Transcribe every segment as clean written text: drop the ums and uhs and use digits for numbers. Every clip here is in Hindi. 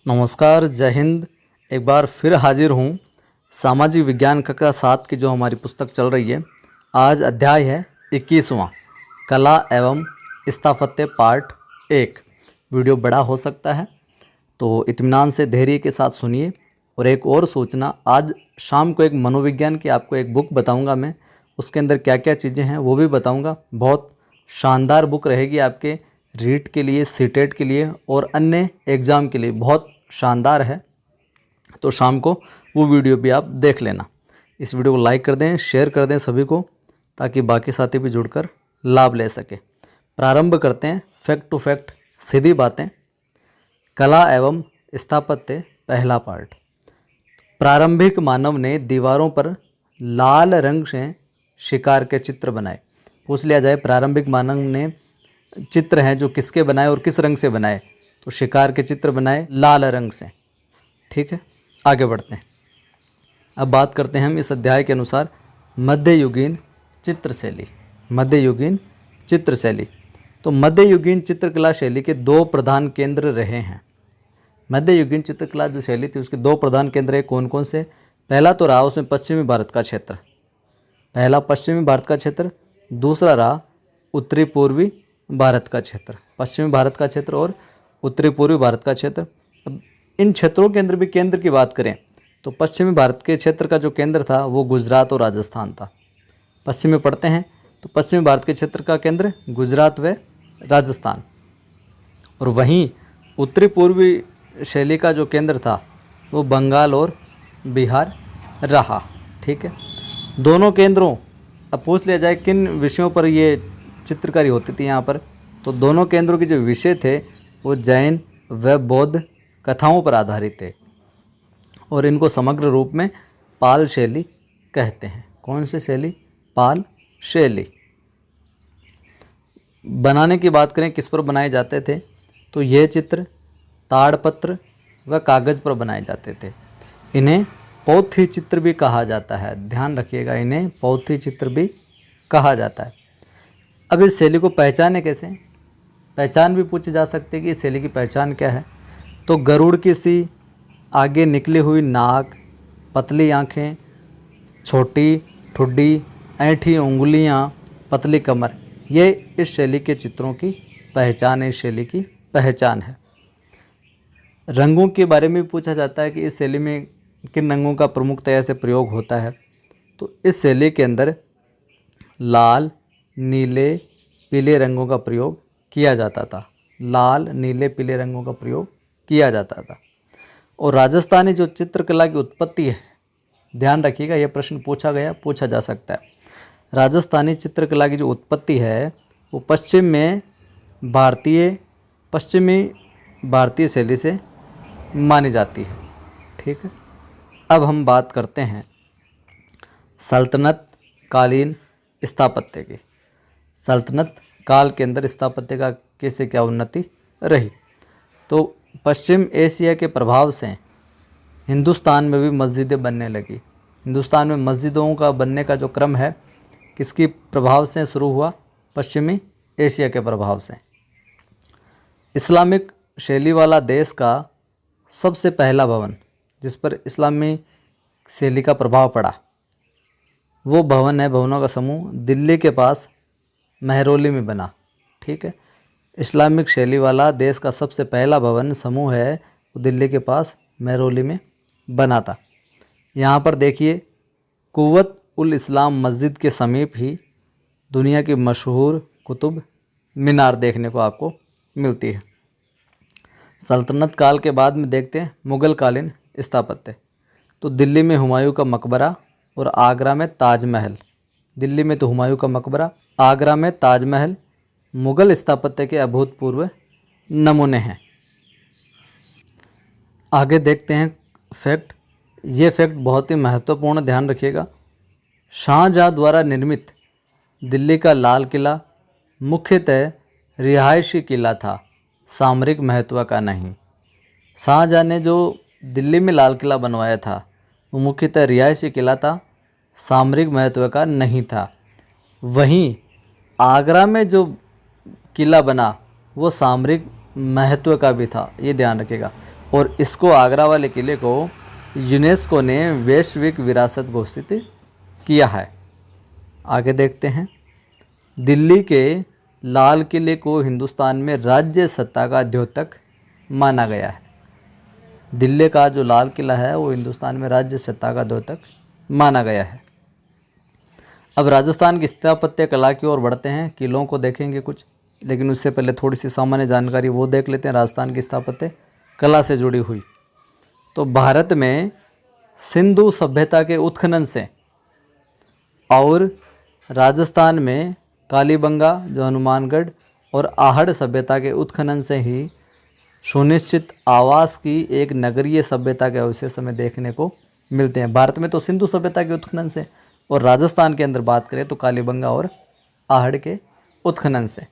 नमस्कार, जय हिंद। एक बार फिर हाजिर हूँ सामाजिक विज्ञान कक्षा 7 की जो हमारी पुस्तक चल रही है। आज अध्याय है 21वां, कला एवं स्थापत्य पार्ट 1। वीडियो बड़ा हो सकता है तो इत्मीनान से धैर्य के साथ सुनिए। और एक और सूचना, आज शाम को एक मनोविज्ञान की आपको एक बुक बताऊंगा मैं, उसके अंदर क्या क्या चीज़ें हैं वो भी बताऊंगा। बहुत शानदार बुक रहेगी आपके रीट के लिए, सीटेट के लिए और अन्य एग्ज़ाम के लिए, बहुत शानदार है। तो शाम को वो वीडियो भी आप देख लेना। इस वीडियो को लाइक कर दें, शेयर कर दें सभी को, ताकि बाकी साथी भी जुड़कर लाभ ले सके। प्रारंभ करते हैं फैक्ट टू फैक्ट, सीधी बातें। कला एवं स्थापत्य पहला पार्ट। प्रारंभिक मानव ने दीवारों पर लाल रंग से शिकार के चित्र बनाए। पूछ लिया जाए प्रारंभिक मानव ने चित्र हैं जो किसके बनाए और किस रंग से बनाए, तो शिकार के चित्र बनाए लाल रंग से। ठीक है, आगे बढ़ते हैं। अब बात करते हैं हम इस अध्याय के अनुसार मध्ययुगीन चित्रशैली। मध्ययुगीन चित्रशैली, तो मध्ययुगीन चित्रकला शैली के दो प्रधान केंद्र रहे हैं। मध्ययुगीन चित्रकला जो शैली थी उसके दो प्रधान केंद्र है। कौन कौन से? पहला तो रहा उसमें पश्चिमी भारत का क्षेत्र, पहला पश्चिमी भारत का क्षेत्र। दूसरा रहा उत्तरी पूर्वी भारत का क्षेत्र। पश्चिमी भारत का क्षेत्र और उत्तरी पूर्वी भारत का क्षेत्र। अब इन क्षेत्रों के अंदर भी केंद्र की बात करें तो पश्चिमी भारत के क्षेत्र का जो केंद्र था वो गुजरात और राजस्थान था। पश्चिम में पढ़ते हैं तो पश्चिमी भारत के क्षेत्र का केंद्र गुजरात व राजस्थान, और वहीं उत्तरी पूर्वी शैली का जो केंद्र था वो बंगाल और बिहार रहा। ठीक है, दोनों केंद्रों, अब पूछ लिया जाए किन विषयों पर ये चित्रकारी होती थी यहाँ पर, तो दोनों केंद्रों के जो विषय थे वो जैन व बौद्ध कथाओं पर आधारित थे, और इनको समग्र रूप में पाल शैली कहते हैं। कौन सी शैली? पाल शैली। बनाने की बात करें किस पर बनाए जाते थे, तो ये चित्र ताड़पत्र व कागज़ पर बनाए जाते थे। इन्हें पौथी चित्र भी कहा जाता है। ध्यान रखिएगा, इन्हें पौथी चित्र भी कहा जाता है। अब इस शैली को पहचाने कैसे? पहचान भी पूछी जा सकती है कि इस शैली की पहचान क्या है। तो गरुड़ की सी आगे निकली हुई नाक, पतली आँखें, छोटी ठुड्डी, ऐंठी उंगलियाँ, पतली कमर, ये इस शैली के चित्रों की पहचान है, इस शैली की पहचान है। रंगों के बारे में भी पूछा जाता है कि इस शैली में किन रंगों का प्रमुखतया से प्रयोग होता है। तो इस शैली के अंदर लाल, नीले, पीले रंगों का प्रयोग किया जाता था। लाल, नीले, पीले रंगों का प्रयोग किया जाता था। और राजस्थानी जो चित्रकला की उत्पत्ति है, ध्यान रखिएगा, यह प्रश्न पूछा जा सकता है। राजस्थानी चित्रकला की जो उत्पत्ति है वो पश्चिमी भारतीय शैली से मानी जाती है। ठीक है, अब हम बात करते हैं सल्तनत कालीन स्थापत्य की। सल्तनत काल के अंदर स्थापत्य का कैसे क्या उन्नति रही, तो पश्चिम एशिया के प्रभाव से हिंदुस्तान में भी मस्जिदें बनने लगी। हिंदुस्तान में मस्जिदों का बनने का जो क्रम है किसके प्रभाव से शुरू हुआ? पश्चिमी एशिया के प्रभाव से। इस्लामिक शैली वाला देश का सबसे पहला भवन जिस पर इस्लामी शैली का प्रभाव पड़ा वो भवन है, भवनों का समूह दिल्ली के पास महरौली में बना। ठीक है, इस्लामिक शैली वाला देश का सबसे पहला भवन समूह है वो दिल्ली के पास महरौली में बना था। यहाँ पर देखिए, कुव्वत उल इस्लाम मस्जिद के समीप ही दुनिया की मशहूर कुतुब मीनार देखने को आपको मिलती है। सल्तनत काल के बाद में देखते हैं मुग़ल कालीन स्थापत्य। तो दिल्ली में हुमायूं का मकबरा और आगरा में ताजमहल। दिल्ली में तो हुमायूं का मकबरा, आगरा में ताजमहल मुग़ल स्थापत्य के अभूतपूर्व नमूने हैं। आगे देखते हैं फैक्ट। ये फैक्ट बहुत ही महत्वपूर्ण, ध्यान रखिएगा। शाहजहाँ द्वारा निर्मित दिल्ली का लाल किला मुख्यतः रिहायशी किला था, सामरिक महत्व का नहीं। शाहजहाँ ने जो दिल्ली में लाल किला बनवाया था वो मुख्यतः रिहायशी किला था, सामरिक महत्व का नहीं था। वहीं आगरा में जो किला बना वो सामरिक महत्व का भी था, ये ध्यान रखिएगा। और इसको, आगरा वाले किले को, यूनेस्को ने वैश्विक विरासत घोषित किया है। आगे देखते हैं। दिल्ली के लाल किले को हिंदुस्तान में राज्य सत्ता का द्योतक माना गया है। दिल्ली का जो लाल किला है वो हिंदुस्तान में राज्य सत्ता का द्योतक माना गया है। अब राजस्थान की स्थापत्य कला की ओर बढ़ते हैं। किलों को देखेंगे कुछ, लेकिन उससे पहले थोड़ी सी सामान्य जानकारी वो देख लेते हैं राजस्थान की स्थापत्य कला से जुड़ी हुई। तो भारत में सिंधु सभ्यता के उत्खनन से और राजस्थान में कालीबंगा, जो हनुमानगढ़ और आहड़ सभ्यता के उत्खनन से ही सुनिश्चित आवास की एक नगरीय सभ्यता के अवशेष हमें देखने को मिलते हैं। भारत में तो सिंधु सभ्यता के उत्खनन से, और राजस्थान के अंदर बात करें तो कालीबंगा और आहड़ के उत्खनन से।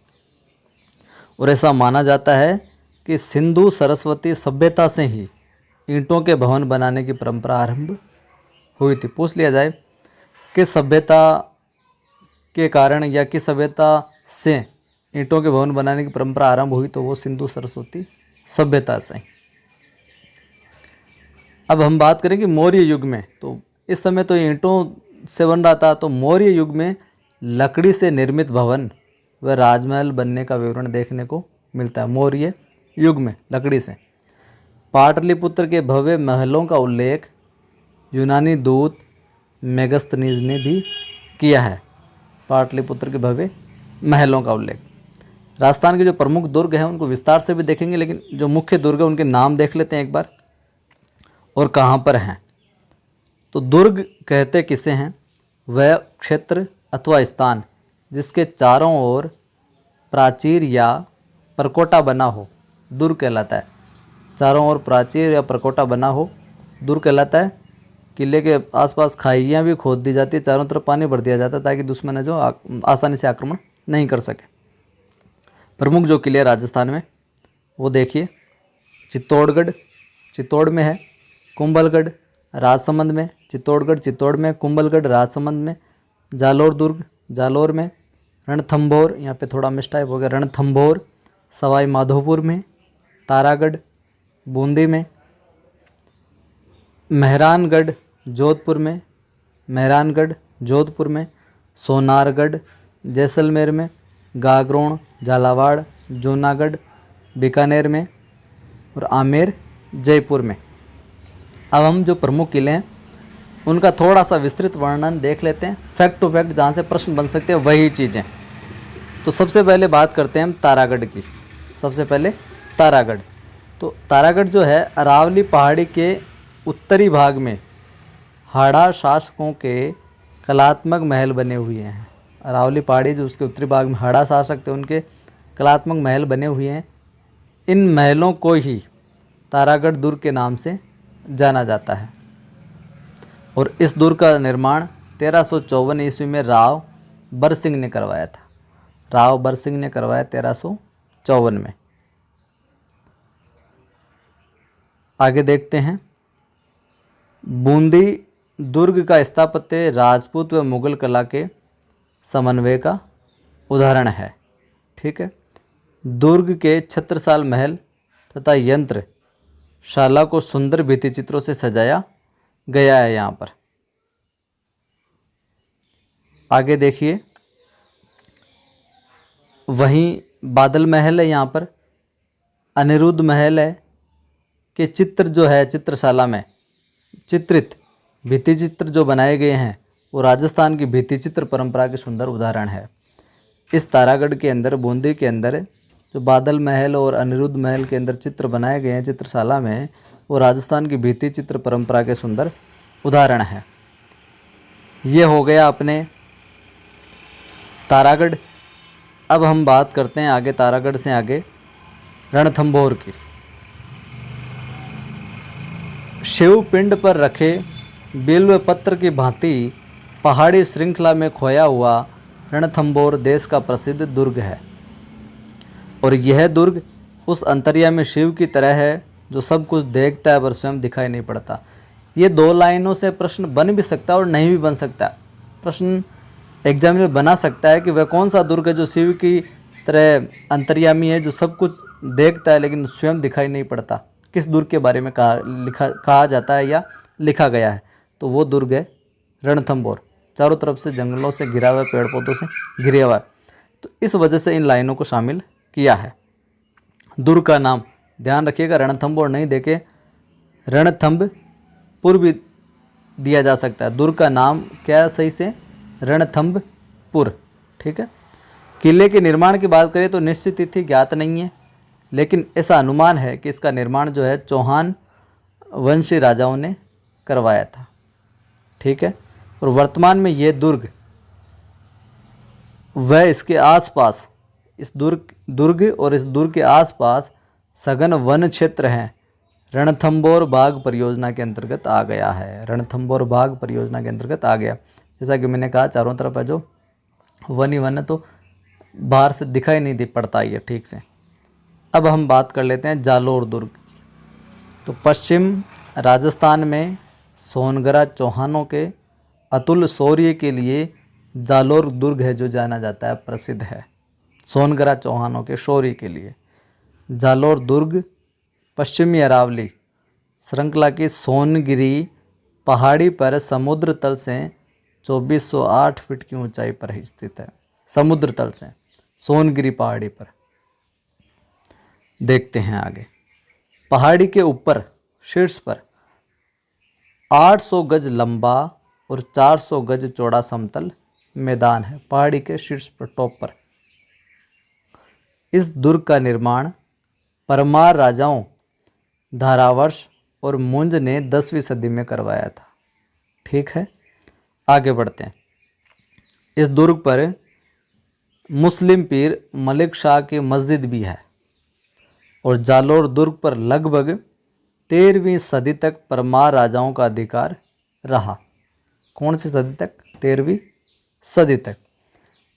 और ऐसा माना जाता है कि सिंधु सरस्वती सभ्यता से ही ईंटों के भवन बनाने की परंपरा आरंभ हुई थी। पूछ लिया जाए किस सभ्यता के कारण या किस सभ्यता से ईंटों के भवन बनाने की परंपरा आरंभ हुई, तो वो सिंधु सरस्वती सभ्यता से। अब हम बात करेंगे मौर्य युग में। तो इस समय तो ईंटों से बन रहा था, तो मौर्य युग में लकड़ी से निर्मित भवन व राजमहल बनने का विवरण देखने को मिलता है। मौर्य युग में लकड़ी से पाटलिपुत्र के भव्य महलों का उल्लेख यूनानी दूत मेगस्थनीज ने भी किया है। पाटलिपुत्र के भव्य महलों का उल्लेख। राजस्थान के जो प्रमुख दुर्ग हैं उनको विस्तार से भी देखेंगे, लेकिन जो मुख्य दुर्ग हैं उनके नाम देख लेते हैं एक बार और कहाँ पर हैं। तो दुर्ग कहते किसे हैं? वह क्षेत्र अथवा स्थान जिसके चारों ओर प्राचीर या परकोटा बना हो, दुर्ग कहलाता है। चारों ओर प्राचीर या परकोटा बना हो, दुर्ग कहलाता है। किले के आसपास खाइयाँ भी खोद दी जाती है, चारों तरफ पानी भर दिया जाता है ताकि दुश्मन है जो आसानी से आक्रमण नहीं कर सके। प्रमुख जो किले राजस्थान में वो देखिए, चित्तौड़गढ़ चित्तौड़ में है, कुंभलगढ़ राजसमंद में, चित्तौड़गढ़ चित्तौड़ में, कुंभलगढ़ राजसमंद में, जालोर दुर्ग जालोर में, रणथंभौर, यहाँ पे थोड़ा मिस्टाइप हो गया, रणथंभौर सवाई माधोपुर में, तारागढ़ बूंदी में, मेहरानगढ़ जोधपुर में, मेहरानगढ़ जोधपुर में, सोनारगढ़ जैसलमेर में, गागरोण झालावाड़ जूनागढ़ बीकानेर में और आमेर जयपुर में। अब हम जो प्रमुख किले हैं उनका थोड़ा सा विस्तृत वर्णन देख लेते हैं, फैक्ट टू फैक्ट, जहाँ से प्रश्न बन सकते हैं वही चीज़ें। तो सबसे पहले बात करते हैं हम तारागढ़ की। सबसे पहले तारागढ़। तो तारागढ़ जो है अरावली पहाड़ी के उत्तरी भाग में हाड़ा शासकों के कलात्मक महल बने हुए हैं। अरावली पहाड़ी जो उसके उत्तरी भाग में हाड़ा शासक थे उनके कलात्मक महल बने हुए हैं। इन महलों को ही तारागढ़ दुर्ग के नाम से जाना जाता है। और इस दुर्ग का निर्माण 1354 ईस्वी में राव बरसिंह ने करवाया था। राव बरसिंह ने करवाया 1354 में। आगे देखते हैं। बूंदी दुर्ग का स्थापत्य राजपूत व मुगल कला के समन्वय का उदाहरण है। ठीक है। दुर्ग के छत्रसाल महल तथा यंत्र शाला को सुंदर भित्ति चित्रों से सजाया गया है यहाँ पर। आगे देखिए, वहीं बादल महल है, यहाँ पर अनिरुद्ध महल है कि चित्र जो है चित्रशाला में चित्रित भित्ति चित्र जो बनाए गए हैं वो राजस्थान की भित्ति चित्र परंपरा के सुंदर उदाहरण है। इस तारागढ़ के अंदर, बूंदी के अंदर जो बादल महल और अनिरुद्ध महल के अंदर चित्र बनाए गए हैं चित्रशाला में, वो राजस्थान की भित्ति चित्र परंपरा के सुंदर उदाहरण है। ये हो गया अपने तारागढ़। अब हम बात करते हैं आगे, तारागढ़ से आगे रणथंभौर की। शिव पिंड पर रखे बिल्व पत्र की भांति पहाड़ी श्रृंखला में खोया हुआ रणथंभौर देश का प्रसिद्ध दुर्ग है। और यह दुर्ग उस अंतर्यामी शिव की तरह है जो सब कुछ देखता है पर स्वयं दिखाई नहीं पड़ता। ये दो लाइनों से प्रश्न बन भी सकता है और नहीं भी बन सकता। प्रश्न एग्जामिनर बना सकता है कि वह कौन सा दुर्ग है जो शिव की तरह अंतर्यामी है, जो सब कुछ देखता है लेकिन स्वयं दिखाई नहीं पड़ता। किस दुर्ग के बारे में कहा जाता है या लिखा गया है, तो वो दुर्ग है रणथंभौर। चारों तरफ से जंगलों से घिरा हुआ, पेड़ पौधों से घिरा हुआ, तो इस वजह से इन लाइनों को शामिल किया है। दुर्ग का नाम ध्यान रखिएगा, रणथंभौर नहीं देके रणथंभपुर भी दिया जा सकता है। दुर्ग का नाम क्या है सही से, रणथंभपुर। ठीक है। किले के निर्माण की बात करें तो निश्चित तिथि ज्ञात नहीं है, लेकिन ऐसा अनुमान है कि इसका निर्माण जो है चौहान वंशी राजाओं ने करवाया था। ठीक है। और वर्तमान में ये दुर्ग व इसके आसपास, इस दुर्ग और इस दुर्ग के आसपास सघन वन क्षेत्र हैं, रणथंभौर बाग परियोजना के अंतर्गत आ गया है। रणथंभौर बाग परियोजना के अंतर्गत आ गया। जैसा कि मैंने कहा चारों तरफ है जो वन ही वन है, तो बाहर से दिखाई नहीं दे पड़ता ये ठीक से। अब हम बात कर लेते हैं जालोर दुर्ग। तो पश्चिम राजस्थान में सोनगरा चौहानों के अतुल शौर्य के लिए जालोर दुर्ग है जो जाना जाता है, प्रसिद्ध है। सोनगरा चौहानों के शौर्य के लिए जालोर दुर्ग पश्चिमी अरावली श्रृंखला की सोनगिरी पहाड़ी पर समुद्र तल से 2408 फीट की ऊंचाई पर ही स्थित है। समुद्र तल से सोनगिरी पहाड़ी पर। देखते हैं आगे। पहाड़ी के ऊपर शीर्ष पर 800 गज लंबा और 400 गज चौड़ा समतल मैदान है। पहाड़ी के शीर्ष पर, टॉप पर। इस दुर्ग का निर्माण परमार राजाओं धारावर्ष और मुंज ने 10वीं सदी में करवाया था। ठीक है। आगे बढ़ते हैं। इस दुर्ग पर मुस्लिम पीर मलिक शाह की मस्जिद भी है और जालोर दुर्ग पर लगभग 13वीं सदी तक परमार राजाओं का अधिकार रहा। कौन सी सदी तक? 13वीं सदी तक।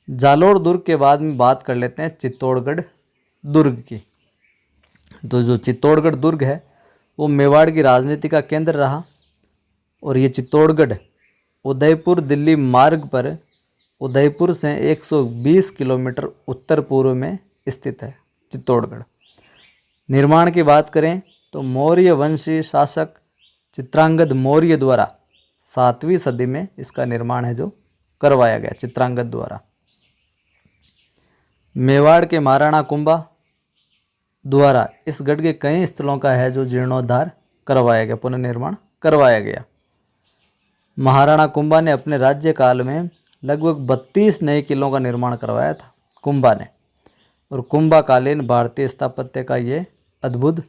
जालोर दुर्ग के बाद में बात कर लेते हैं चित्तौड़गढ़ दुर्ग की। तो जो चित्तौड़गढ़ दुर्ग है वो मेवाड़ की राजनीति का केंद्र रहा और ये चित्तौड़गढ़ उदयपुर दिल्ली मार्ग पर उदयपुर से 120 किलोमीटर उत्तर पूर्व में स्थित है चित्तौड़गढ़। निर्माण की बात करें तो मौर्य वंशी शासक चित्रांगद मौर्य द्वारा 7वीं सदी में इसका निर्माण है जो करवाया गया, चित्रांगद द्वारा। मेवाड़ के महाराणा कुंभा द्वारा इस गढ़ के कई स्थलों का है जो जीर्णोद्धार करवाया गया, पुनर्निर्माण करवाया गया। महाराणा कुंभा ने अपने राज्यकाल में लगभग 32 नए किलों का निर्माण करवाया था कुंभा ने, और कुंभाकालीन भारतीय स्थापत्य का ये अद्भुत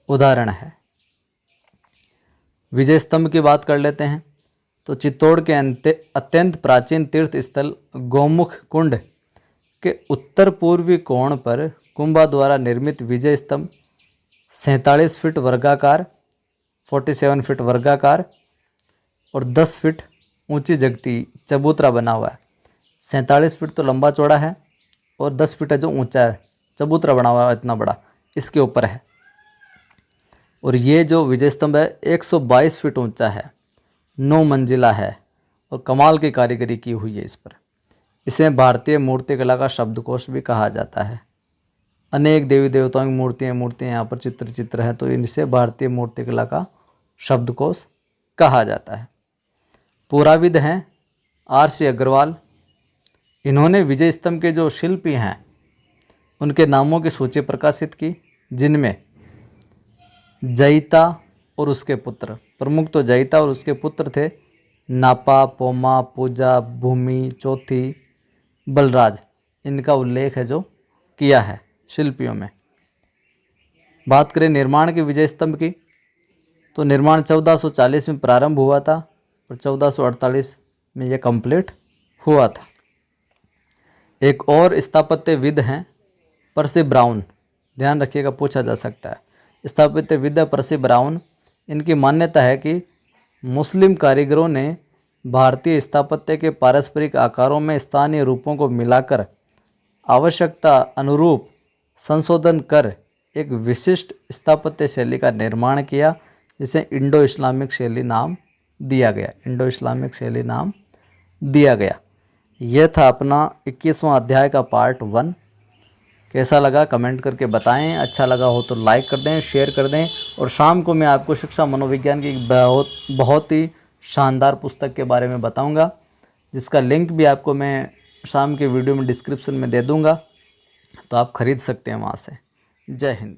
उदाहरण है। विजय स्तंभ की बात कर लेते हैं। तो चित्तौड़ के अत्यंत प्राचीन तीर्थ स्थल गौमुख कुंड के उत्तर पूर्वी कोण पर कुंभा द्वारा निर्मित विजय स्तंभ 47 फीट वर्गाकार 47 फीट वर्गाकार और 10 फीट ऊंची जगती चबूतरा बना हुआ है। 47 फीट तो लंबा चौड़ा है और 10 फीट है जो ऊंचा है, चबूतरा बना हुआ है इतना बड़ा, इसके ऊपर है। और ये जो विजय स्तंभ है 122 फीट ऊंचा है, 9 मंजिला है और कमाल की कारीगरी की हुई है इस पर। इसे भारतीय मूर्तिकला का शब्दकोश भी कहा जाता है। अनेक देवी देवताओं की मूर्तियाँ यहाँ पर चित्र हैं, तो इनसे भारतीय मूर्तिकला का शब्दकोश कहा जाता है। पुराविद हैं R.C. अग्रवाल। इन्होंने विजय स्तंभ के जो शिल्पी हैं उनके नामों की सूची प्रकाशित की, जिनमें जयिता और उसके पुत्र, प्रमुख तो जयिता और उसके पुत्र थे नापा, पोमा, पूजा, भूमि, चौथी, बलराज। इनका उल्लेख है जो किया है शिल्पियों में। बात करें निर्माण के विजय स्तंभ की, तो निर्माण 1440 में प्रारंभ हुआ था और 1448 में यह कंप्लीट हुआ था। एक और स्थापत्यविद हैं परसी ब्राउन, ध्यान रखिएगा, पूछा जा सकता है। स्थापत्यविद परसी ब्राउन, इनकी मान्यता है कि मुस्लिम कारीगरों ने भारतीय स्थापत्य के पारस्परिक आकारों में स्थानीय रूपों को मिलाकर आवश्यकता अनुरूप संशोधन कर एक विशिष्ट स्थापत्य शैली का निर्माण किया, जिसे इंडो इस्लामिक शैली नाम दिया गया। इंडो इस्लामिक शैली नाम दिया गया। यह था अपना 21वां अध्याय का पार्ट 1 कैसा लगा कमेंट करके बताएं, अच्छा लगा हो तो लाइक कर दें, शेयर कर दें। और शाम को मैं आपको शिक्षा मनोविज्ञान की एक बहुत ही शानदार पुस्तक के बारे में बताऊंगा, जिसका लिंक भी आपको मैं शाम के वीडियो में डिस्क्रिप्शन में दे दूंगा, तो आप ख़रीद सकते हैं वहाँ से। जय हिंद।